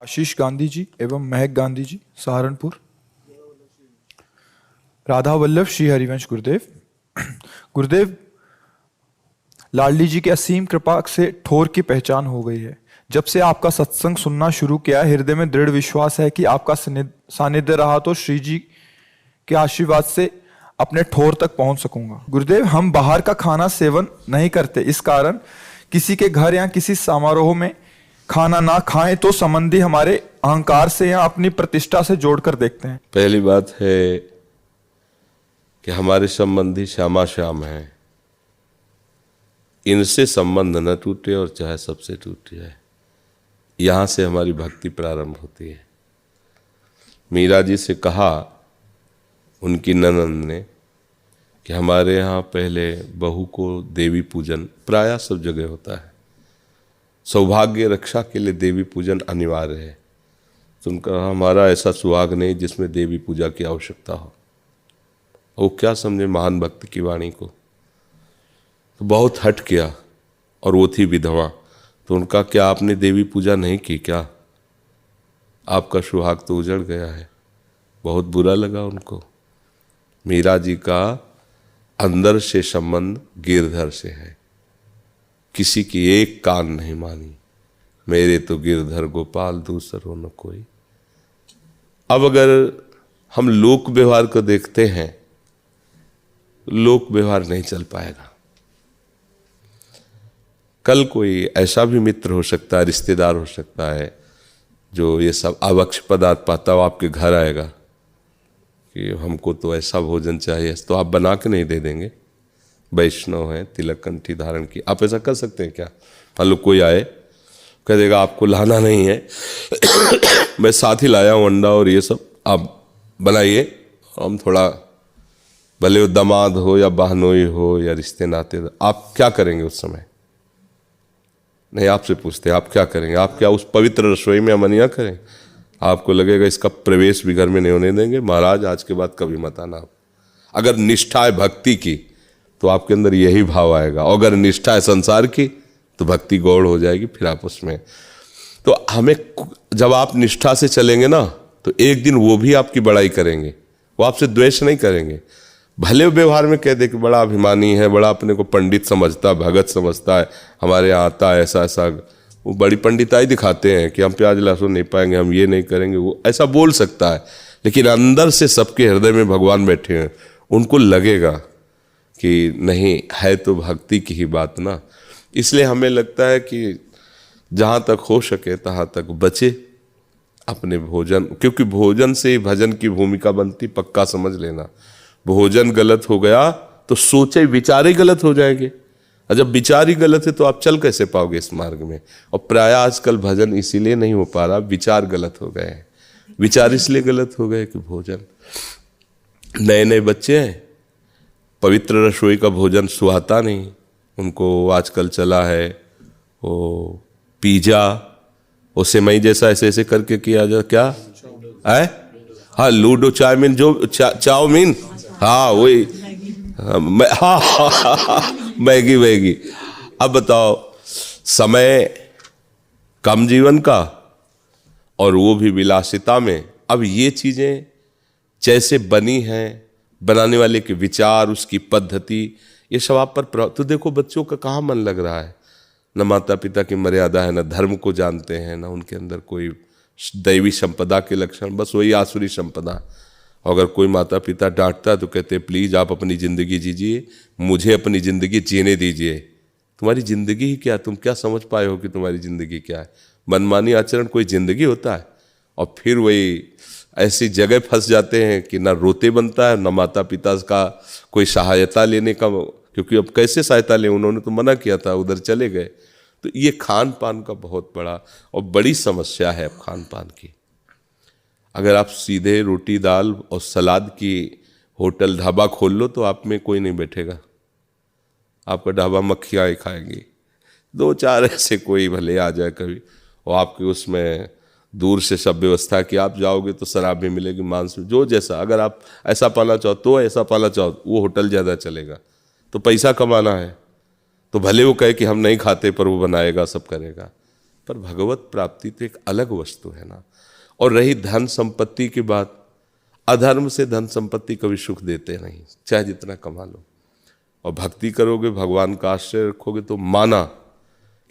आशीष गांधी जी एवं महक गांधी जी, सहारनपुर। राधा वल्लभ श्री हरिवंश गुरुदेव। गुरुदेव, लाडली जी की असीम कृपा से ठोर की पहचान हो गई है। जब से आपका सत्संग सुनना शुरू किया, हृदय में दृढ़ विश्वास है कि आपका सानिध्य रहा तो श्री जी के आशीर्वाद से अपने ठोर तक पहुंच सकूंगा। गुरुदेव, हम बाहर का खाना सेवन नहीं करते, इस कारण किसी के घर या किसी समारोह में खाना ना खाएं तो संबंधी हमारे अहंकार से या अपनी प्रतिष्ठा से जोड़कर देखते हैं। पहली बात है कि हमारे संबंधी श्यामा श्याम हैं, इनसे संबंध न टूटे और चाहे सबसे टूट जाए। यहां से हमारी भक्ति प्रारंभ होती है। मीरा जी से कहा उनकी ननंद ने कि हमारे यहाँ पहले बहू को देवी पूजन प्रायः सब जगह होता है, सौभाग्य रक्षा के लिए देवी पूजन अनिवार्य है। तो उनका हमारा ऐसा सुहाग नहीं जिसमें देवी पूजा की आवश्यकता हो। वो क्या समझे महान भक्त की वाणी को, तो बहुत हट किया। और वो थी विधवा, तो उनका क्या आपने देवी पूजा नहीं की क्या? आपका सुहाग तो उजड़ गया है। बहुत बुरा लगा उनको। मीरा जी का अंदर से संबंध गिरधर से है, किसी की एक कान नहीं मानी। मेरे तो गिरधर गोपाल दूसरो न कोई। अब अगर हम लोक व्यवहार को देखते हैं, लोक व्यवहार नहीं चल पाएगा। कल कोई ऐसा भी मित्र हो सकता है, रिश्तेदार हो सकता है, जो ये सब आवश्यक पदार्थ पाता हो आपके घर आएगा कि हमको तो ऐसा भोजन चाहिए, तो आप बना के नहीं दे देंगे? वैष्णव है, तिलक कंठी धारण की, आप ऐसा कर सकते हैं क्या? मान लो कोई आए, कह देगा आपको लाना नहीं है मैं साथ ही लाया हूँ अंडा और ये सब, आप बनाइए। हम थोड़ा, भले वो दामाद हो या बहनोई हो या रिश्ते नाते, आप क्या करेंगे उस समय? नहीं, आपसे पूछते हैं आप क्या करेंगे? आप क्या उस पवित्र रसोई में अमनिया करें? आपको लगेगा इसका प्रवेश भी घर में नहीं होने देंगे, महाराज आज के बाद कभी मत आना। अगर निष्ठा है भक्ति की तो आपके अंदर यही भाव आएगा, और अगर निष्ठा है संसार की तो भक्ति गौड़ हो जाएगी, फिर आप उसमें। तो हमें, जब आप निष्ठा से चलेंगे ना, तो एक दिन वो भी आपकी बड़ाई करेंगे, वो आपसे द्वेष नहीं करेंगे। भले व्यवहार में कह दे कि बड़ा अभिमानी है, बड़ा अपने को पंडित समझता है, भगत समझता है, हमारे यहाँ आता है ऐसा ऐसा, वो बड़ी पंडिताई दिखाते हैं कि हम प्याज लहसुन नहीं पाएंगे, हम ये नहीं करेंगे, वो ऐसा बोल सकता है। लेकिन अंदर से सबके हृदय में भगवान बैठे हैं, उनको लगेगा कि नहीं है तो भक्ति की ही बात ना। इसलिए हमें लगता है कि जहाँ तक हो सके तहाँ तक बचे अपने भोजन, क्योंकि भोजन से ही भजन की भूमिका बनती, पक्का समझ लेना। भोजन गलत हो गया तो सोचे विचार ही गलत हो जाएंगे, और जब विचार ही गलत है तो आप चल कैसे पाओगे इस मार्ग में? और प्राय आजकल भजन इसीलिए नहीं हो पा रहा, विचार गलत हो गए हैं। विचार इसलिए गलत हो गए कि भोजन, नए नए बच्चे हैं, पवित्र रसोई का भोजन सुहाता नहीं उनको। आजकल चला है वो पिज्जा, वो सेमई जैसा ऐसे ऐसे करके किया जा, क्या है? हाँ, लूडो चाउमीन, जो चाउमीन, हाँ वही, हाँ मैगी मैगी। अब बताओ, समय कम जीवन का और वो भी विलासिता में। अब ये चीजें जैसे बनी हैं, बनाने वाले के विचार, उसकी पद्धति, ये सब आप पर तो देखो बच्चों का कहाँ मन लग रहा है। न माता पिता की मर्यादा है, न धर्म को जानते हैं, न उनके अंदर कोई दैवी संपदा के लक्षण, बस वही आसुरी संपदा। अगर कोई माता पिता डांटता है तो कहते हैं प्लीज आप अपनी ज़िंदगी जीजिए, मुझे अपनी ज़िंदगी जीने दीजिए। तुम्हारी ज़िंदगी ही क्या, तुम क्या समझ पाए हो कि तुम्हारी ज़िंदगी क्या है? मनमानी आचरण कोई ज़िंदगी होता है? और फिर वही ऐसी जगह फंस जाते हैं कि ना रोते बनता है, ना माता पिता का कोई सहायता लेने का, क्योंकि अब कैसे सहायता लें, उन्होंने तो मना किया था, उधर चले गए। तो ये खान पान का बहुत बड़ा और बड़ी समस्या है अब खान पान की। अगर आप सीधे रोटी दाल और सलाद की होटल ढाबा खोल लो तो आप में कोई नहीं बैठेगा, आपका ढाबा मक्खियाँ खाएंगी। दो चार ऐसे कोई भले आ जाए कभी, और आपके उसमें दूर से सब व्यवस्था कि आप जाओगे तो शराब भी मिलेगी, मांस, जो जैसा, अगर आप ऐसा पाना चाहो तो ऐसा पाना चाहो, वो होटल ज़्यादा चलेगा। तो पैसा कमाना है तो भले वो कहे कि हम नहीं खाते, पर वो बनाएगा, सब करेगा। पर भगवत प्राप्ति तो एक अलग वस्तु है ना। और रही धन संपत्ति की बात, अधर्म से धन संपत्ति कभी सुख देते नहीं, चाहे जितना कमा लो। और भक्ति करोगे, भगवान का आश्रय रखोगे, तो माना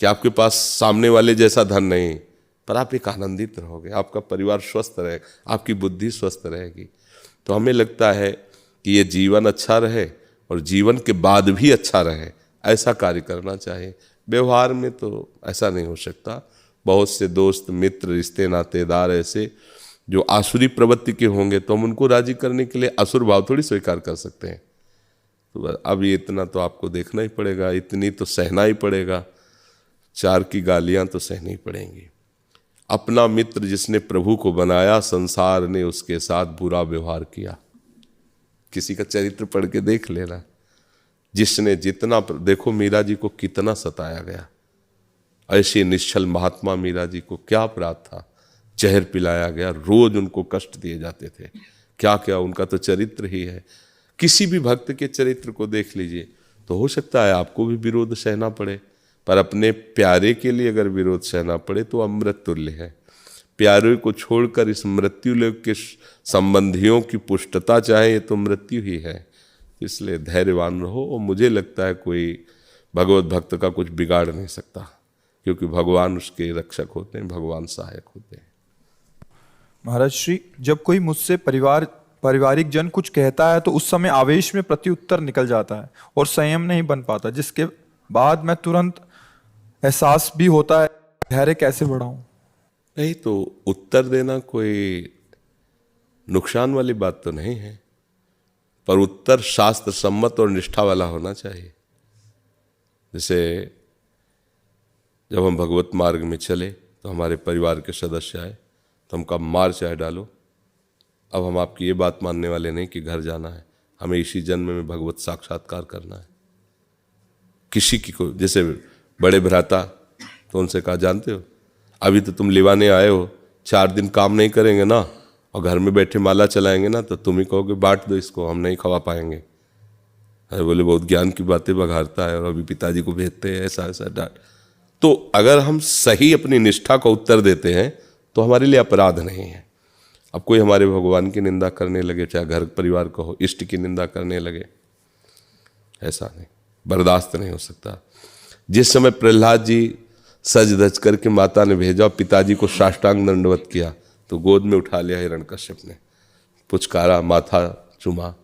कि आपके पास सामने वाले जैसा धन नहीं, पर आप एक आनंदित रहोगे, आपका परिवार स्वस्थ रहेगा, आपकी बुद्धि स्वस्थ रहेगी। तो हमें लगता है कि ये जीवन अच्छा रहे और जीवन के बाद भी अच्छा रहे, ऐसा कार्य करना चाहिए। व्यवहार में तो ऐसा नहीं हो सकता। बहुत से दोस्त, मित्र, रिश्ते, नातेदार ऐसे जो आसुरी प्रवृत्ति के होंगे, तो हम उनको राजी करने के लिए असुर भाव थोड़ी स्वीकार कर सकते हैं। तो अब ये इतना तो आपको देखना ही पड़ेगा, इतनी तो सहना ही पड़ेगा, 4 की गालियां तो सहनी ही पड़ेंगी। अपना मित्र जिसने प्रभु को बनाया, संसार ने उसके साथ बुरा व्यवहार किया। किसी का चरित्र पढ़ के देख लेना, जिसने जितना, देखो मीरा जी को कितना सताया गया, ऐसे निश्चल महात्मा मीरा जी को क्या अपराध था, जहर पिलाया गया, रोज उनको कष्ट दिए जाते थे। क्या क्या उनका तो चरित्र ही है। किसी भी भक्त के चरित्र को देख लीजिए, तो हो सकता है आपको भी विरोध सहना पड़े, पर अपने प्यारे के लिए अगर विरोध सहना पड़े तो अमृत तुल्य है। प्यारे को छोड़कर इस मृत्यु लोक के संबंधियों की पुष्टता चाहे, ये तो मृत्यु ही है। इसलिए धैर्यवान रहो, और मुझे लगता है कोई भगवत भक्त का कुछ बिगाड़ नहीं सकता, क्योंकि भगवान उसके रक्षक होते हैं, भगवान सहायक होते हैं। महाराज श्री, जब कोई मुझसे पारिवारिक जन कुछ कहता है तो उस समय आवेश में प्रत्युत्तर निकल जाता है और संयम नहीं बन पाता, जिसके बाद मैं तुरंत एहसास भी होता है धैर्य कैसे बढ़ाऊं। नहीं तो उत्तर देना कोई नुकसान वाली बात तो नहीं है, पर उत्तर शास्त्र सम्मत और निष्ठा वाला होना चाहिए। जैसे जब हम भगवत मार्ग में चले तो हमारे परिवार के सदस्य आए तो हम कहा मार चाहे डालो, अब हम आपकी ये बात मानने वाले नहीं कि घर जाना है, हमें इसी जन्म में भगवत साक्षात्कार करना है। किसी की को, जैसे बड़े भ्राता, तो उनसे कहा जानते हो अभी तो तुम लिवाने आए हो, 4 दिन काम नहीं करेंगे ना और घर में बैठे माला चलाएंगे ना, तो तुम ही कहोगे बांट दो इसको, हम नहीं खवा पाएंगे। अरे बोले बहुत ज्ञान की बातें बघारता है और अभी पिताजी को भेजते हैं, ऐसा ऐसा डांट। तो अगर हम सही अपनी निष्ठा का उत्तर देते हैं तो हमारे लिए अपराध नहीं है। अब कोई हमारे भगवान की निंदा करने लगे, चाहे घर परिवार का हो, इष्ट की निंदा करने लगे, ऐसा नहीं, बर्दाश्त नहीं हो सकता। जिस समय प्रहलाद जी सज धज करके माता ने भेजा, पिताजी को साष्टांग दंडवत किया, तो गोद में उठा लिया हिरण्यकश्यप ने, पुचकारा, माथा चुमा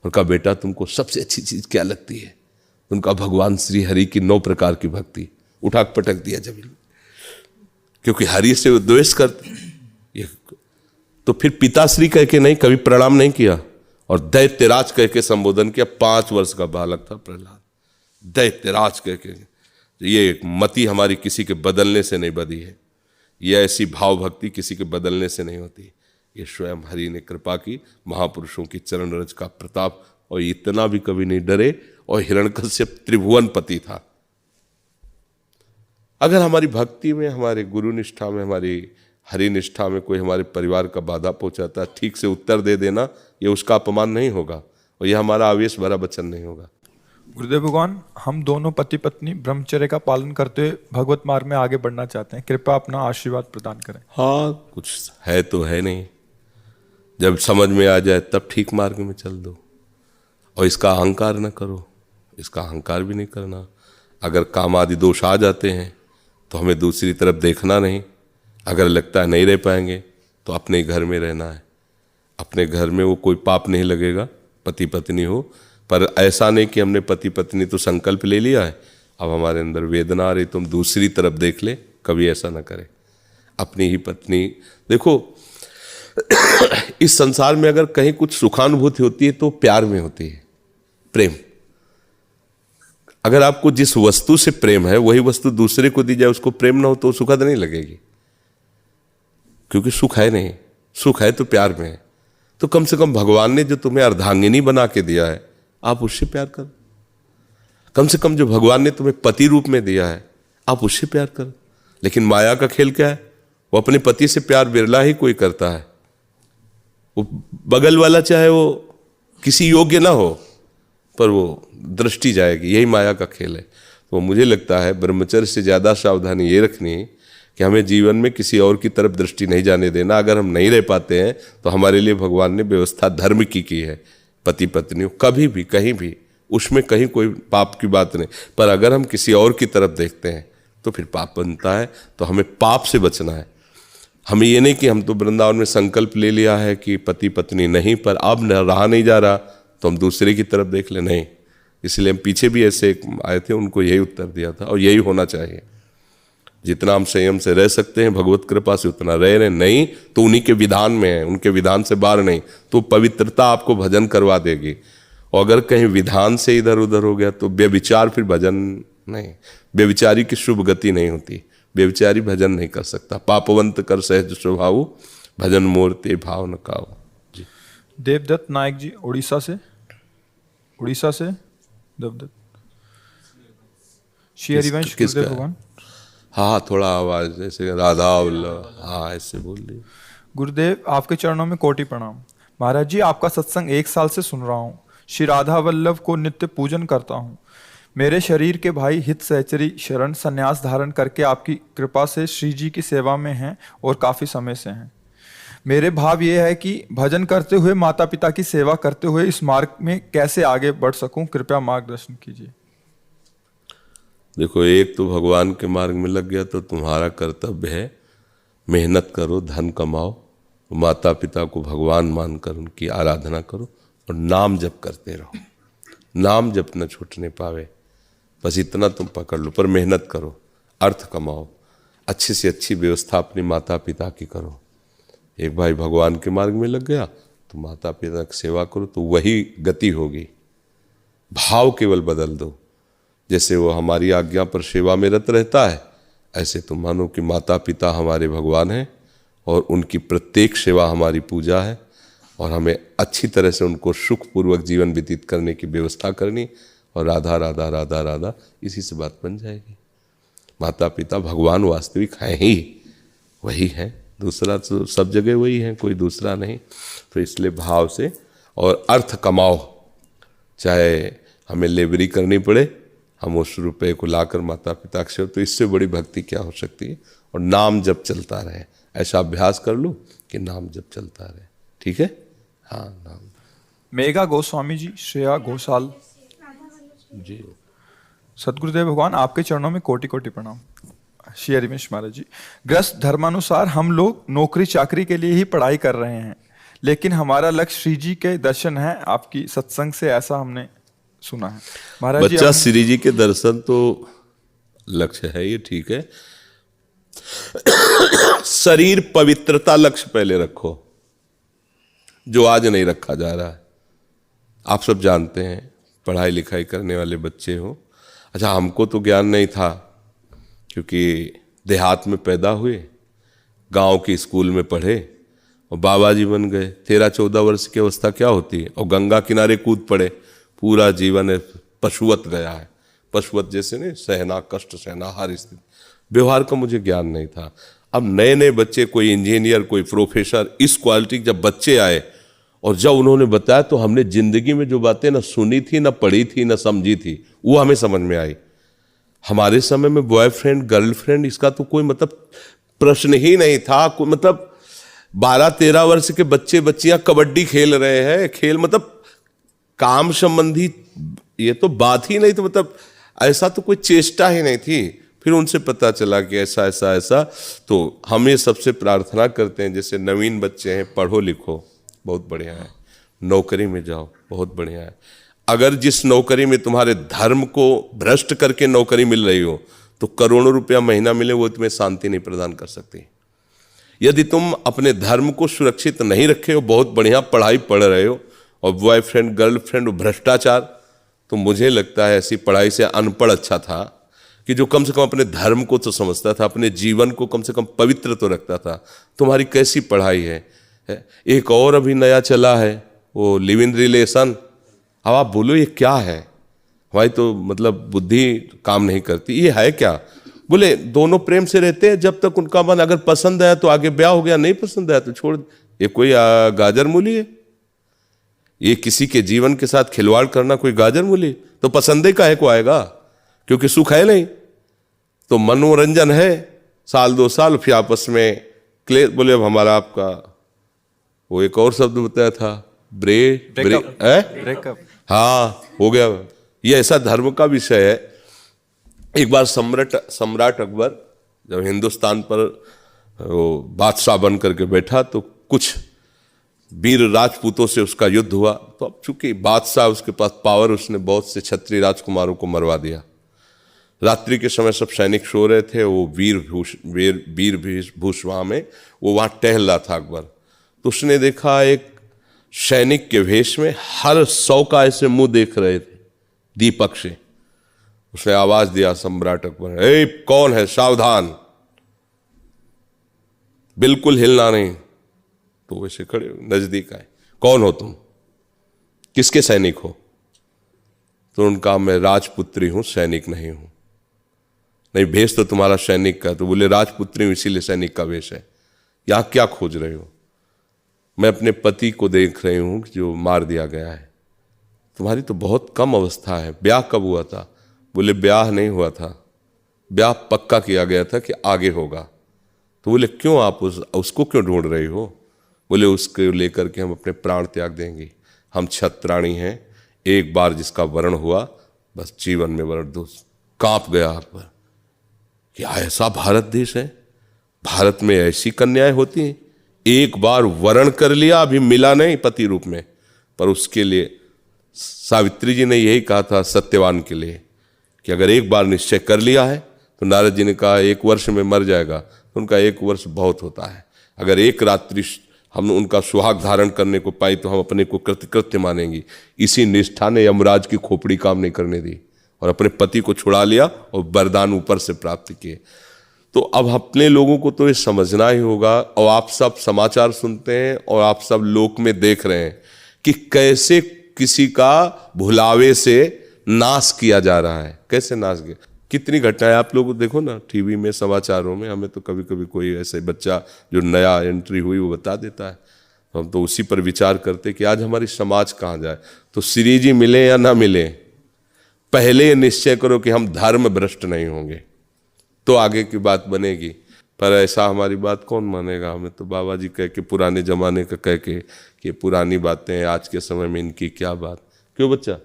और कहा बेटा तुमको सबसे अच्छी चीज क्या लगती है? उनका भगवान श्री हरि की 9 प्रकार की भक्ति, उठा पटक दिया जमीन, क्योंकि हरि से वो द्वेष करते ये। तो फिर पिताश्री कह के नहीं, कभी प्रणाम नहीं किया और दैत्यराज कह के संबोधन किया। 5 वर्ष का बालक था प्रहलाद, दैत्यराज कह के। ये मति हमारी किसी के बदलने से नहीं बदी है, ये ऐसी भाव भक्ति किसी के बदलने से नहीं होती। ये स्वयं हरि ने कृपा की, महापुरुषों की चरण रज का प्रताप, और इतना भी कभी नहीं डरे। और हिरण्यकश्यप त्रिभुवन पति था। अगर हमारी भक्ति में, हमारे गुरु निष्ठा में, हमारी हरि निष्ठा में कोई हमारे परिवार का बाधा पहुंचाता है, ठीक से उत्तर दे देना, ये उसका अपमान नहीं होगा और यह हमारा आवेश भरा वचन नहीं होगा। गुरुदेव भगवान, हम दोनों पति पत्नी ब्रह्मचर्य का पालन करते हुए भगवत मार्ग में आगे बढ़ना चाहते हैं, कृपया अपना आशीर्वाद प्रदान करें। हाँ, कुछ है तो है नहीं, जब समझ में आ जाए तब ठीक मार्ग में चल दो। और इसका अहंकार न करो, इसका अहंकार भी नहीं करना। अगर काम आदि दोष आ जाते हैं तो हमें दूसरी तरफ देखना नहीं। अगर लगता है नहीं रह पाएंगे तो अपने घर में रहना है। अपने घर में वो कोई पाप नहीं लगेगा, पति पत्नी हो, पर ऐसा नहीं कि हमने पति पत्नी तो संकल्प ले लिया है, अब हमारे अंदर वेदना आ रही तो हम दूसरी तरफ देख ले, कभी ऐसा ना करें। अपनी ही पत्नी, देखो इस संसार में अगर कहीं कुछ सुखानुभूति होती है तो प्यार में होती है, प्रेम। अगर आपको जिस वस्तु से प्रेम है वही वस्तु दूसरे को दी जाए, उसको प्रेम ना हो तो सुखद नहीं लगेगी, क्योंकि सुख है नहीं। सुख है तो प्यार में है। तो कम से कम भगवान ने जो तुम्हें अर्धांगिनी बना के दिया है, आप उससे प्यार करो। कम से कम जो भगवान ने तुम्हें पति रूप में दिया है, आप उससे प्यार करो। लेकिन माया का खेल क्या है? वो अपने पति से प्यार बिरला ही कोई करता है। वो बगल वाला चाहे वो किसी योग्य ना हो, पर वो दृष्टि जाएगी, यही माया का खेल है। तो मुझे लगता है ब्रह्मचर्य से ज़्यादा सावधानी ये रखनी कि हमें जीवन में किसी और की तरफ दृष्टि नहीं जाने देना। अगर हम नहीं रह पाते हैं तो हमारे लिए भगवान ने व्यवस्था धर्म की है, पति पत्नी कभी भी कहीं भी, उसमें कहीं कोई पाप की बात नहीं। पर अगर हम किसी और की तरफ देखते हैं तो फिर पाप बनता है। तो हमें पाप से बचना है। हमें ये नहीं कि हम तो वृंदावन में संकल्प ले लिया है कि पति पत्नी नहीं, पर अब न रहा नहीं जा रहा तो हम दूसरे की तरफ देख ले, नहीं। इसलिए हम पीछे भी ऐसे एक आए थे, उनको यही उत्तर दिया था और यही होना चाहिए। जितना हम संयम से रह सकते हैं भगवत कृपा से उतना रह रहे, नहीं तो उन्हीं के विधान में है, उनके विधान से बाहर नहीं। तो पवित्रता आपको भजन करवा देगी। और अगर कहीं विधान से इधर उधर हो गया तो व्यभिचार फिर भजन नहीं, व्यभिचारी की शुभ गति नहीं होती। व्यभिचारी भजन नहीं कर सकता। पापवंत कर सहज स्वभाव, भजन मूर्ति भाव न काऊ। जी। देवदत्त नायक जी उड़ीसा से देवदत्त। श्री हरिवंश गुरुदेव भगवान। हाँ, थोड़ा आवाज जैसे राधा वल्लभ, हाँ ऐसे बोल रही। गुरुदेव आपके चरणों में कोटि प्रणाम। महाराज जी आपका सत्संग 1 साल से सुन रहा हूँ। श्री राधा वल्लभ को नित्य पूजन करता हूँ। मेरे शरीर के भाई हित सहचरी शरण संन्यास धारण करके आपकी कृपा से श्री जी की सेवा में हैं और काफी समय से हैं। मेरे भाव ये है कि भजन करते हुए माता पिता की सेवा करते हुए इस मार्ग में कैसे आगे बढ़ सकूं, कृपया मार्गदर्शन कीजिए। देखो, एक तो भगवान के मार्ग में लग गया तो तुम्हारा कर्तव्य है मेहनत करो, धन कमाओ, माता पिता को भगवान मानकर उनकी आराधना करो और नाम जप करते रहो। नाम जप न छूटने पावे, बस इतना तुम पकड़ लो। पर मेहनत करो, अर्थ कमाओ, अच्छी से अच्छी व्यवस्था अपनी माता पिता की करो। एक भाई भगवान के मार्ग में लग गया तो माता पिता की सेवा करो, तो वही गति होगी। भाव केवल बदल दो। जैसे वो हमारी आज्ञा पर सेवा में रत रहता है, ऐसे तुम मानो कि माता पिता हमारे भगवान हैं और उनकी प्रत्येक सेवा हमारी पूजा है और हमें अच्छी तरह से उनको सुखपूर्वक जीवन व्यतीत करने की व्यवस्था करनी। और राधा राधा राधा राधा, इसी से बात बन जाएगी। माता पिता भगवान वास्तविक हैं ही, वही हैं, दूसरा तो सब जगह वही है, कोई दूसरा नहीं। तो इसलिए भाव से और अर्थ कमाओ, चाहे हमें लेबरी करनी पड़े, हम उस रुपये को लाकर माता पिता के, तो इससे बड़ी भक्ति क्या हो सकती है। और नाम जब चलता रहे, ऐसा अभ्यास कर लो कि नाम जब चलता रहे। ठीक है, हाँ। नाम मेघा गोस्वामी जी, श्रेया घोषाल जी। सदगुरुदेव भगवान आपके चरणों में कोटि कोटि प्रणाम। श्री हरिवंश महाराज जी, ग्रस्त धर्मानुसार हम लोग नौकरी चाकरी के लिए ही पढ़ाई कर रहे हैं, लेकिन हमारा लक्ष्य श्री जी के दर्शन है। आपकी सत्संग से ऐसा हमने सुना है। महाराज जी, बच्चा श्री जी के दर्शन तो लक्ष्य है, ये ठीक है। शरीर पवित्रता लक्ष्य पहले रखो, जो आज नहीं रखा जा रहा है। आप सब जानते हैं, पढ़ाई लिखाई करने वाले बच्चे हो। अच्छा, हमको तो ज्ञान नहीं था क्योंकि देहात में पैदा हुए, गांव के स्कूल में पढ़े और बाबा जी बन गए। 13-14 वर्ष की अवस्था क्या होती है, और गंगा किनारे कूद पड़े। पूरा जीवन पशुवत गया है। पशुवत जैसे नहीं, सहना, कष्ट सहना हर स्थिति। व्यवहार का मुझे ज्ञान नहीं था। अब नए नए बच्चे, कोई इंजीनियर, कोई प्रोफेसर, इस क्वालिटी के जब बच्चे आए और जब उन्होंने बताया तो हमने जिंदगी में जो बातें ना सुनी थी, ना पढ़ी थी, ना समझी थी, वो हमें समझ में आई। हमारे समय में बॉयफ्रेंड गर्लफ्रेंड इसका तो कोई मतलब प्रश्न ही नहीं था। कोई मतलब 12-13 वर्ष के बच्चे बच्चियां कबड्डी खेल रहे हैं, खेल मतलब काम संबंधी ये तो बात ही नहीं। तो मतलब ऐसा तो कोई चेष्टा ही नहीं थी। फिर उनसे पता चला कि ऐसा ऐसा ऐसा। तो हम ये सबसे प्रार्थना करते हैं, जैसे नवीन बच्चे हैं, पढ़ो लिखो, बहुत बढ़िया है। नौकरी में जाओ, बहुत बढ़िया है। अगर जिस नौकरी में तुम्हारे धर्म को भ्रष्ट करके नौकरी मिल रही हो तो करोड़ों रुपया महीना मिले, वो तुम्हें शांति नहीं प्रदान कर सकती। यदि तुम अपने धर्म को सुरक्षित नहीं रखे हो, बहुत बढ़िया पढ़ाई पढ़ रहे हो और बॉयफ्रेंड गर्लफ्रेंड भ्रष्टाचार, तो मुझे लगता है ऐसी पढ़ाई से अनपढ़ अच्छा था कि जो कम से कम अपने धर्म को तो समझता था, अपने जीवन को कम से कम पवित्र तो रखता था। तुम्हारी कैसी पढ़ाई है। एक और अभी नया चला है, वो लिव इन रिलेशन। अब आप बोलो ये क्या है, हमारी तो मतलब बुद्धि काम नहीं करती। ये है क्या? बोले दोनों प्रेम से रहते हैं जब तक उनका मन, अगर पसंद आया तो आगे ब्याह हो गया, नहीं पसंद आया तो छोड़। ये कोई गाजर मूली है? ये किसी के जीवन के साथ खिलवाड़ करना कोई गाजर मूली? तो पसंदे काहे को आएगा, क्योंकि सुख है नहीं, तो मनोरंजन है। साल 2 साल, फिर आपस में क्लियर, बोले अब हमारा आपका, वो एक और शब्द बताया था, ब्रेकअप। हाँ हो गया। ये ऐसा धर्म का विषय है। एक बार सम्राट अकबर जब हिंदुस्तान पर वो बादशाह बन करके बैठा तो कुछ वीर राजपूतों से उसका युद्ध हुआ। तो अब चूंकि बादशाह, उसके पास पावर, उसने बहुत से क्षत्रिय राजकुमारों को मरवा दिया। रात्रि के समय सब सैनिक सो रहे थे, वो वीर भूषवा में वो वहां टहल रहा था अकबर। तो उसने देखा एक सैनिक के वेश में हर 100 का ऐसे मुंह देख रहे थे दीपक से। उसने आवाज दिया सम्राट अकबर, ए कौन है, सावधान, बिल्कुल हिलना नहीं। तो वैसे खड़े नजदीक आए, कौन हो तुम, किसके सैनिक हो? तो उनका, मैं राजपुत्री हूं, सैनिक नहीं हूं। नहीं, भेष तो तुम्हारा सैनिक का। तो बोले राजपुत्री हूं, इसीलिए सैनिक का वेश है। यहां क्या खोज रहे हो? मैं अपने पति को देख रही हूं जो मार दिया गया है। तुम्हारी तो बहुत कम अवस्था है, ब्याह कब हुआ था? बोले ब्याह नहीं हुआ था, ब्याह पक्का किया गया था कि आगे होगा। तो बोले क्यों, आप उसको क्यों ढूंढ रही हो? बोले उसको लेकर के हम अपने प्राण त्याग देंगे। हम क्षत्राणी हैं, एक बार जिसका वरण हुआ बस जीवन में वरण दो। कांप गया अकबर, क्या ऐसा भारत देश है? भारत में ऐसी कन्याएं होती हैं? एक बार वरण कर लिया, अभी मिला नहीं पति रूप में, पर उसके लिए सावित्री जी ने यही कहा था सत्यवान के लिए कि अगर एक बार निश्चय कर लिया है, तो नारद जी ने कहा 1 वर्ष में मर जाएगा, तो उनका 1 वर्ष बहुत होता है। अगर एक रात्रि हम उनका सुहाग धारण करने को पाई तो हम अपने को कृत्य मानेंगी। इसी निष्ठा ने यमराज की खोपड़ी काम नहीं करने दी और अपने पति को छुड़ा लिया और वरदान ऊपर से प्राप्त किए। तो अब अपने लोगों को तो ये समझना ही होगा। और आप सब समाचार सुनते हैं और आप सब लोक में देख रहे हैं कि कैसे किसी का भुलावे से नाश किया जा रहा है। कैसे नाश किया, कितनी घटनाएं आप लोग देखो ना टीवी में, समाचारों में। हमें तो कभी कभी कोई ऐसे बच्चा जो नया एंट्री हुई वो बता देता है, हम तो उसी पर विचार करते कि आज हमारी समाज कहाँ जाए। तो श्री जी मिले या ना मिले, पहले ये निश्चय करो कि हम धर्म भ्रष्ट नहीं होंगे, तो आगे की बात बनेगी। पर ऐसा हमारी बात कौन मानेगा? हमें तो बाबा जी कह के, पुराने जमाने का कह के कि पुरानी बातें हैं, आज के समय में इनकी क्या बात। क्यों बच्चा?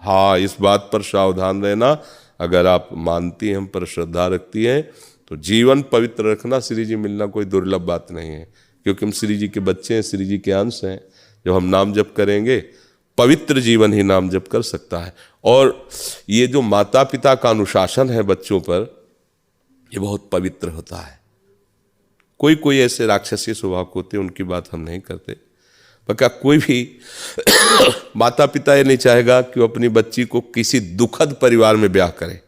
हाँ, इस बात पर सावधान रहना। अगर आप मानती हैं, हम पर श्रद्धा रखती हैं, तो जीवन पवित्र रखना। श्री जी मिलना कोई दुर्लभ बात नहीं है, क्योंकि हम श्री जी के बच्चे हैं, श्री जी के अंश हैं। जब हम नाम जप करेंगे, पवित्र जीवन ही नाम जप कर सकता है। और ये जो माता पिता का अनुशासन है बच्चों पर, ये बहुत पवित्र होता है। कोई कोई ऐसे राक्षसी स्वभाव होते हैं, उनकी बात हम नहीं करते। पर क्या कोई भी माता पिता ये नहीं चाहेगा कि वो अपनी बच्ची को किसी दुखद परिवार में ब्याह करे?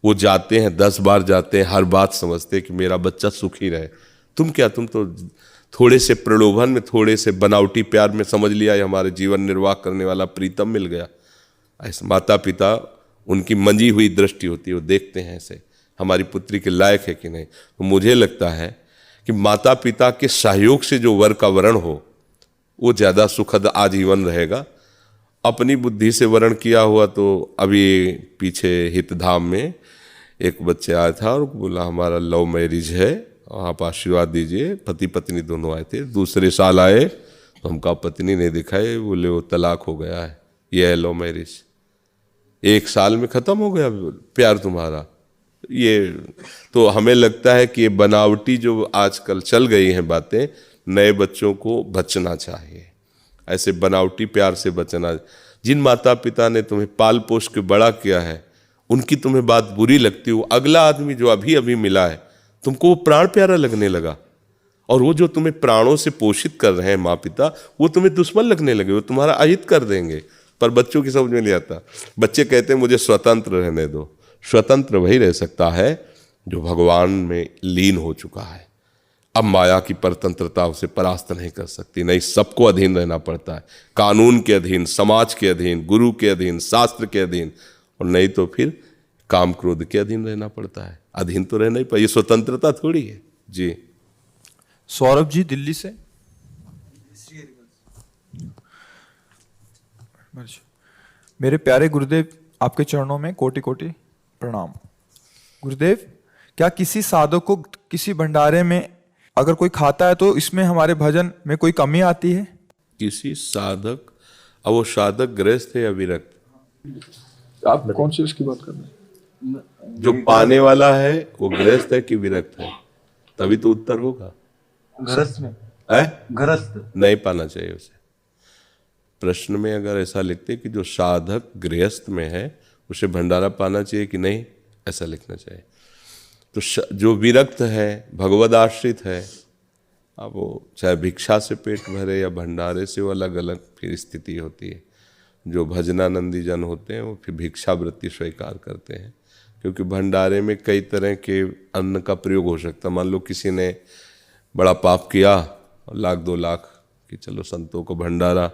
वो जाते हैं, 10 बार जाते हैं, हर बात समझते हैं कि मेरा बच्चा सुखी रहे। तुम क्या, तुम तो थोड़े से प्रलोभन में, थोड़े से बनावटी प्यार में समझ लिया ये हमारे जीवन निर्वाह करने वाला प्रीतम मिल गया। ऐसे माता पिता, उनकी मंजी हुई दृष्टि होती है, वो देखते हैं ऐसे हमारी पुत्री के लायक है कि नहीं। तो मुझे लगता है कि माता पिता के सहयोग से जो वर का वरण हो वो ज़्यादा सुखद आजीवन रहेगा। अपनी बुद्धि से वर्ण किया हुआ, तो अभी पीछे हितधाम में एक बच्चे आया था और बोला हमारा लव मैरिज है, आप आशीर्वाद दीजिए। पति पत्नी दोनों आए थे, दूसरे साल आए तो हमका पत्नी नहीं दिखाई, बोले वो तलाक हो गया है, ये है लव मैरिज। 1 साल में ख़त्म हो गया प्यार तुम्हारा। ये तो हमें लगता है कि ये बनावटी जो आजकल चल गई हैं बातें, नए बच्चों को बचना चाहिए, ऐसे बनावटी प्यार से बचना। जिन माता पिता ने तुम्हें पाल पोष के बड़ा किया है, उनकी तुम्हें बात बुरी लगती हो, अगला आदमी जो अभी अभी मिला है तुमको वो प्राण प्यारा लगने लगा, और वो जो तुम्हें प्राणों से पोषित कर रहे हैं माँ पिता, वो तुम्हें दुश्मन लगने लगे, वो तुम्हारा अहित कर देंगे। पर बच्चों की समझ में नहीं आता। बच्चे कहते हैं मुझे स्वतंत्र रहने दो। स्वतंत्र वही रह सकता है जो भगवान में लीन हो चुका है। अब माया की परतंत्रता उसे परास्त नहीं कर सकती। नहीं, सबको अधीन रहना पड़ता है, कानून के अधीन, समाज के अधीन, गुरु के अधीन, शास्त्र के अधीन, और नहीं तो फिर काम क्रोध के अधीन रहना पड़ता है। अधीन तो रहना ही पड़ेगा, ये स्वतंत्रता थोड़ी है जी। सौरभ जी दिल्ली से। मेरे प्यारे गुरुदेव, आपके चरणों में कोटि कोटि प्रणाम। गुरुदेव, क्या किसी साधक को किसी भंडारे में अगर कोई खाता है तो इसमें हमारे भजन में कोई कमी आती है? किसी साधक, अब वो साधक गृहस्थ है या विरक्त? आप कौन सी उसकी बात कर रहे हैं? जो पाने वाला है वो गृहस्थ है कि विरक्त है? तभी तो उत्तर होगा। गृहस्थ में है? गृहस्थ नहीं पाना चाहिए उसे। प्रश्न में अगर ऐसा लिखते कि जो साधक गृहस्थ में है उसे भंडारा पाना चाहिए कि नहीं, ऐसा लिखना चाहिए। तो जो विरक्त है, भगवद आश्रित है, अब वो चाहे भिक्षा से पेट भरे या भंडारे से, वो अलग अलग फिर स्थिति होती है। जो भजनानंदी जन होते हैं वो फिर भिक्षावृत्ति स्वीकार करते हैं, क्योंकि भंडारे में कई तरह के अन्न का प्रयोग हो सकता है। मान लो किसी ने बड़ा पाप किया, 1-2 लाख कि चलो संतों को भंडारा,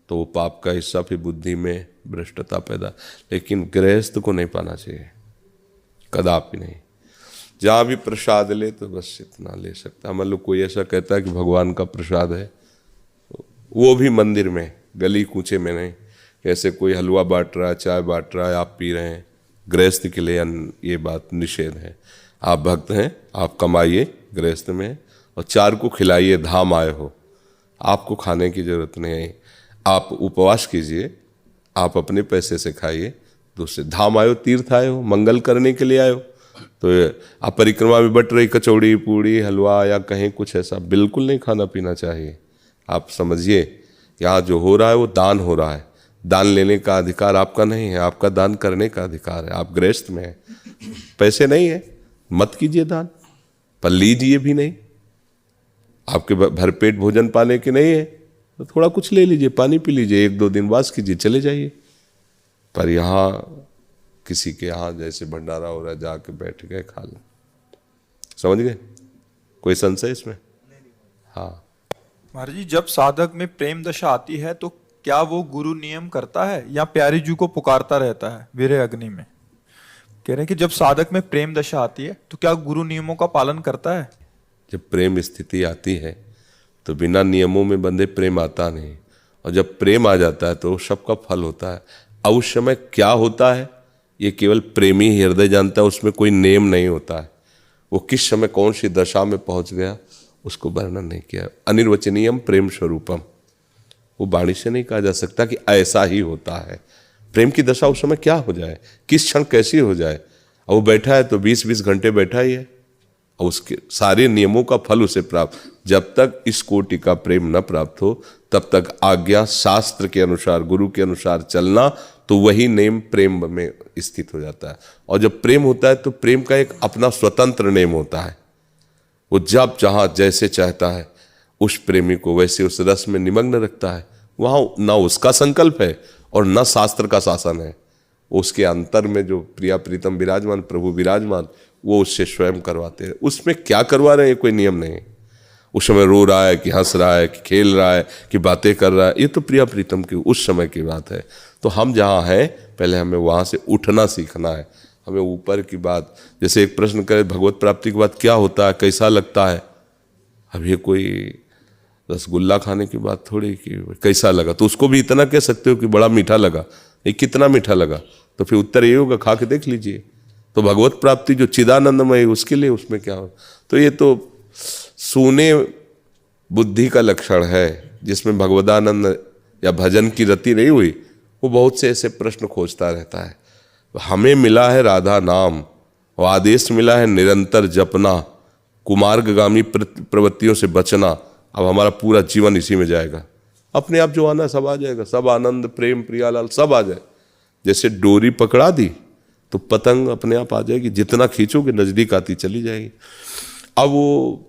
तो वो पाप का हिस्सा फिर बुद्धि में भ्रष्टता पैदा। लेकिन गृहस्थ को नहीं पाना चाहिए, कदापि नहीं। जहाँ भी प्रसाद ले तो बस इतना ले सकता है। मान लो कोई ऐसा कहता है कि भगवान का प्रसाद है, वो भी मंदिर में, गली कूचे में नहीं। कैसे कोई हलवा बांट रहा है, चाय बांट रहा है, आप पी रहे हैं, गृहस्थ के लिए ये बात निषेध है। आप भक्त हैं, आप कमाइए गृहस्थ में और 4 को खिलाइए, धाम आए हो, आपको खाने की जरूरत नहीं है। आप उपवास कीजिए, आप अपने पैसे से खाइए, दूसरे धाम आए हो, तीर्थ आए हो, मंगल करने के लिए आए हो। तो आप परिक्रमा में बट रही कचौड़ी पूड़ी हलवा या कहीं कुछ ऐसा बिल्कुल नहीं खाना पीना चाहिए। आप समझिए यहाँ जो हो रहा है वो दान हो रहा है। दान लेने का अधिकार आपका नहीं है, आपका दान करने का अधिकार है। आप गृहस्थ में हैं, पैसे नहीं है, मत कीजिए दान, पर लीजिए भी नहीं। आपके भरपेट भोजन पाने के नहीं है तो थोड़ा कुछ ले लीजिए, पानी पी लीजिए, 1-2 दिन वास कीजिए, चले जाइए। पर यहाँ किसी के यहाँ जैसे भंडारा हो रहा है, जाके बैठ गए, खा लें। समझ गए? कोई संशय इसमें? हाँ महाराज जी, जब साधक में प्रेम दशा आती है तो क्या वो गुरु नियम करता है या प्यारी जी को पुकारता रहता है वीर्य अग्नि में? कह रहे हैं कि जब साधक में प्रेम दशा आती है तो क्या गुरु नियमों का पालन करता है? जब प्रेम स्थिति आती है तो बिना नियमों में बंधे प्रेम आता नहीं, और जब प्रेम आ जाता है तो सबका फल होता है। अब उस समय क्या होता है ये केवल प्रेमी हृदय जानता है, उसमें कोई नियम नहीं होता है। वो किस समय कौन सी दशा में पहुंच गया उसको वर्णन नहीं किया। अनिर्वचनीयम प्रेम स्वरूपम, वो वाणी से नहीं कहा जा सकता कि ऐसा ही होता है। प्रेम की दशा उस समय क्या हो जाए, किस क्षण कैसी हो जाए। अब वो बैठा है तो 20-20 घंटे बैठा ही है, और उसके सारे नियमों का फल उसे प्राप्त। जब तक इस कोटि का प्रेम न प्राप्त हो तब तक आज्ञा शास्त्र के अनुसार, गुरु के अनुसार चलना, तो वही नेम प्रेम में स्थित हो जाता है। और जब प्रेम होता है तो प्रेम का एक अपना स्वतंत्र नेम होता है। वो जब जहाँ जैसे चाहता है उस प्रेमी को वैसे उस रस में निमग्न रखता है। वहाँ ना उसका संकल्प है और न शास्त्र का शासन है। उसके अंतर में जो प्रिया प्रीतम विराजमान, प्रभु विराजमान, वो उससे स्वयं करवाते हैं। उसमें क्या करवा रहे हैं कोई नियम नहीं। उस समय रो रहा है कि हंस रहा है कि खेल रहा है कि बातें कर रहा है, ये तो प्रिया प्रीतम की उस समय की बात है। तो हम जहाँ हैं पहले हमें वहाँ से उठना सीखना है। हमें ऊपर की बात, जैसे एक प्रश्न करे भगवत प्राप्ति के बाद क्या होता है, कैसा लगता है। अब ये कोई रसगुल्ला खाने की बात थोड़ी कि कैसा लगा, तो उसको भी इतना कह सकते हो कि बड़ा मीठा लगा। ये कितना मीठा लगा, तो फिर उत्तर ये होगा खा के देख लीजिए। तो भगवत प्राप्ति जो चिदानंदमय, उसके लिए उसमें क्या हो। तो ये तो सूने बुद्धि का लक्षण है, जिसमें भगवदानंद या भजन की रति नहीं हुई, वो बहुत से ऐसे प्रश्न खोजता रहता है। हमें मिला है राधा नाम और आदेश मिला है निरंतर जपना, कुमार्गगामी प्रवृत्तियों से बचना। अब हमारा पूरा जीवन इसी में जाएगा। अपने आप जो आना सब आ जाएगा, सब आनंद प्रेम प्रियालाल सब आ जाए। जैसे डोरी पकड़ा दी तो पतंग अपने आप आ जाएगी, जितना खींचोगे नजदीक आती चली जाएगी। अब वो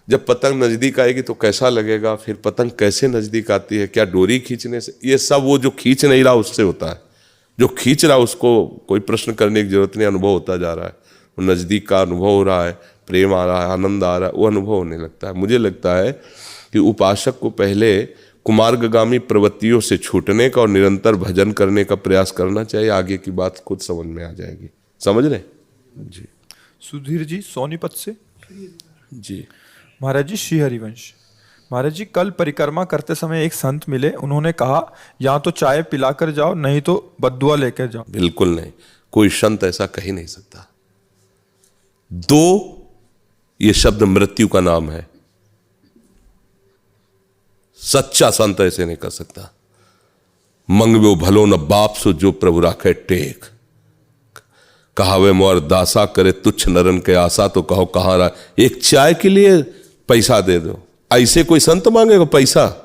जब पतंग नजदीक आएगी तो कैसा लगेगा, फिर पतंग कैसे नजदीक आती है, क्या डोरी खींचने से, ये सब वो जो खींच नहीं रहा उससे होता है। जो खींच रहा उसको कोई प्रश्न करने की जरूरत नहीं, अनुभव होता जा रहा है। वो नजदीक का अनुभव हो रहा है, प्रेम आ रहा है, आनंद आ रहा है, वो अनुभव होने लगता है। मुझे लगता है कि उपासक को पहले कुमार्गगामी प्रवृत्तियों से छूटने का और निरंतर भजन करने का प्रयास करना चाहिए। आगे की बात खुद समझ में आ जाएगी। समझ रहे जी? सुधीर जी सोनीपत से। जी महाराज जी, श्री हरिवंश। महाराज जी, कल परिक्रमा करते समय एक संत मिले, उन्होंने कहा या तो चाय पिलाकर जाओ नहीं तो बद्दुआ लेकर जाओ। बिल्कुल नहीं, कोई संत ऐसा कह ही नहीं सकता। दो, ये शब्द मृत्यु का नाम है। सच्चा संत ऐसे नहीं कर सकता। मंगवे भलो न बाप सो जो प्रभु राखे टेक, कहावे मोर दासा करे तुच्छ नरन के आशा, तो कहो कहां रहा, एक चाय के लिए पैसा दे दो। ऐसे कोई संत मांगेगा पैसा?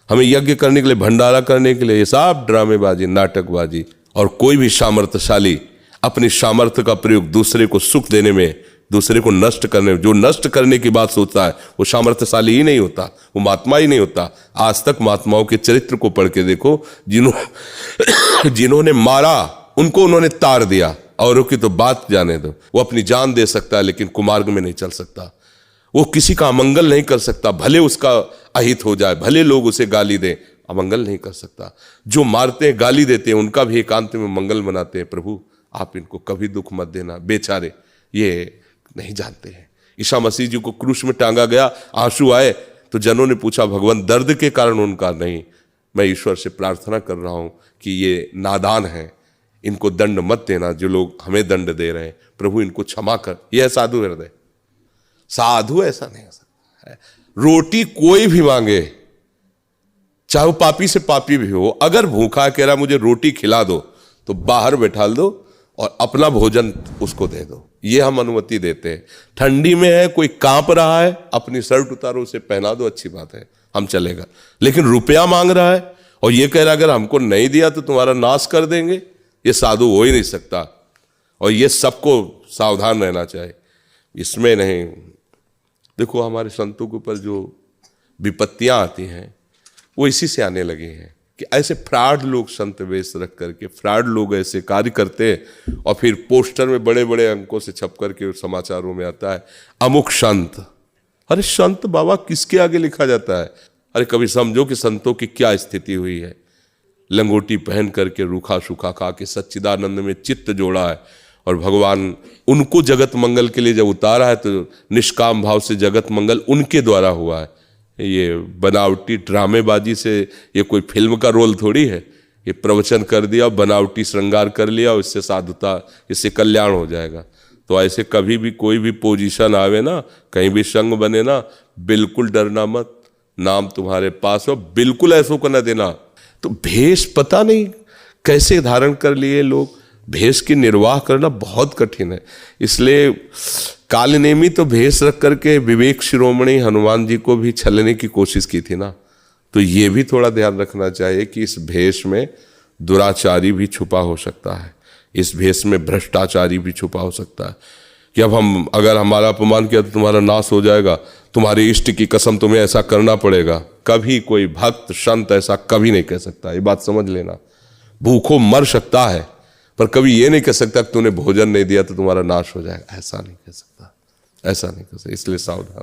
हमें यज्ञ करने के लिए, भंडारा करने के लिए, ये सब ड्रामेबाजी, नाटकबाजी। और कोई भी सामर्थ्यशाली अपनी सामर्थ्य का प्रयोग दूसरे को सुख देने में, दूसरे को नष्ट करने में, जो नष्ट करने की बात सोचता है वो सामर्थ्यशाली ही नहीं होता, वो महात्मा ही नहीं होता। आज तक महात्माओं के चरित्र को पढ़ के देखो, जिन्होंने मारा उनको उन्होंने तार दिया, औरों की तो बात जाने दो। वो अपनी जान दे सकता है लेकिन कुमार्ग में नहीं चल सकता। वो किसी का अमंगल नहीं कर सकता, भले उसका अहित हो जाए, भले लोग उसे गाली दें, अमंगल नहीं कर सकता। जो मारते हैं, गाली देते हैं, उनका भी एकांत में मंगल मनाते हैं। प्रभु आप इनको कभी दुख मत देना, बेचारे ये नहीं जानते हैं। ईसा मसीह जी को क्रूस में टांगा गया, आंसू आए तो जनों ने पूछा भगवान दर्द के कारण उनका नहीं, मैं ईश्वर से प्रार्थना कर रहा हूं कि ये नादान है, इनको दंड मत देना, जो लोग हमें दंड दे रहे हैं, प्रभु इनको क्षमा कर। यह साधु हृदय। साधु ऐसा नहीं हो सकता है। रोटी कोई भी मांगे, चाहे वो पापी से पापी भी हो, अगर भूखा कह रहा मुझे रोटी खिला दो, तो बाहर बैठा दो और अपना भोजन उसको दे दो, ये हम अनुमति देते हैं। ठंडी में है, कोई कांप रहा है, अपनी शर्ट उतारो, उसे पहना दो, अच्छी बात है, हम चलेगा। लेकिन रुपया मांग रहा है और ये कह रहा अगर हमको नहीं दिया तो तुम्हारा नाश कर देंगे, ये साधु हो ही नहीं सकता। और ये सबको सावधान रहना चाहिए, इसमें नहीं। देखो हमारे संतों के ऊपर जो विपत्तियां आती हैं वो इसी से आने लगी हैं कि ऐसे फ्रॉड लोग संत वेश रख करके, फ्रॉड लोग ऐसे कार्य करते हैं और फिर पोस्टर में बड़े बड़े अंकों से छप करके समाचारों में आता है अमुक संत। अरे संत बाबा किसके आगे लिखा जाता है? अरे कभी समझो कि संतों की क्या स्थिति हुई है। लंगोटी पहन करके, रूखा सूखा खा के सच्चिदानंद में चित्त जोड़ा है और भगवान उनको जगत मंगल के लिए जब उतारा है तो निष्काम भाव से जगत मंगल उनके द्वारा हुआ है। ये बनावटी ड्रामेबाजी से ये कोई फिल्म का रोल थोड़ी है। ये प्रवचन कर दिया, बनावटी श्रृंगार कर लिया, इससे साधुता, इससे कल्याण हो जाएगा। तो ऐसे कभी भी कोई भी पोजीशन आवे ना, कहीं भी संग बने ना, बिल्कुल डरना मत। नाम तुम्हारे पास हो, बिल्कुल ऐसो को न देना। तो भेष पता नहीं कैसे धारण कर लिए लोग, भेष की निर्वाह करना बहुत कठिन है। इसलिए कालनेमी तो भेष रख करके विवेक शिरोमणि हनुमान जी को भी छलने की कोशिश की थी ना। तो ये भी थोड़ा ध्यान रखना चाहिए कि इस भेष में दुराचारी भी छुपा हो सकता है, इस भेष में भ्रष्टाचारी भी छुपा हो सकता है कि अब हम अगर हमारा अपमान किया तो तुम्हारा नाश हो जाएगा, तुम्हारे इष्ट की कसम तुम्हें ऐसा करना पड़ेगा। कभी कोई भक्त संत ऐसा कभी नहीं कह सकता, ये बात समझ लेना। भूखों मर सकता है पर कभी ये नहीं कह सकता कि तूने भोजन नहीं दिया तो तुम्हारा नाश हो जाएगा, ऐसा नहीं कह सकता, ऐसा नहीं कह सकता। इसलिए सावधान।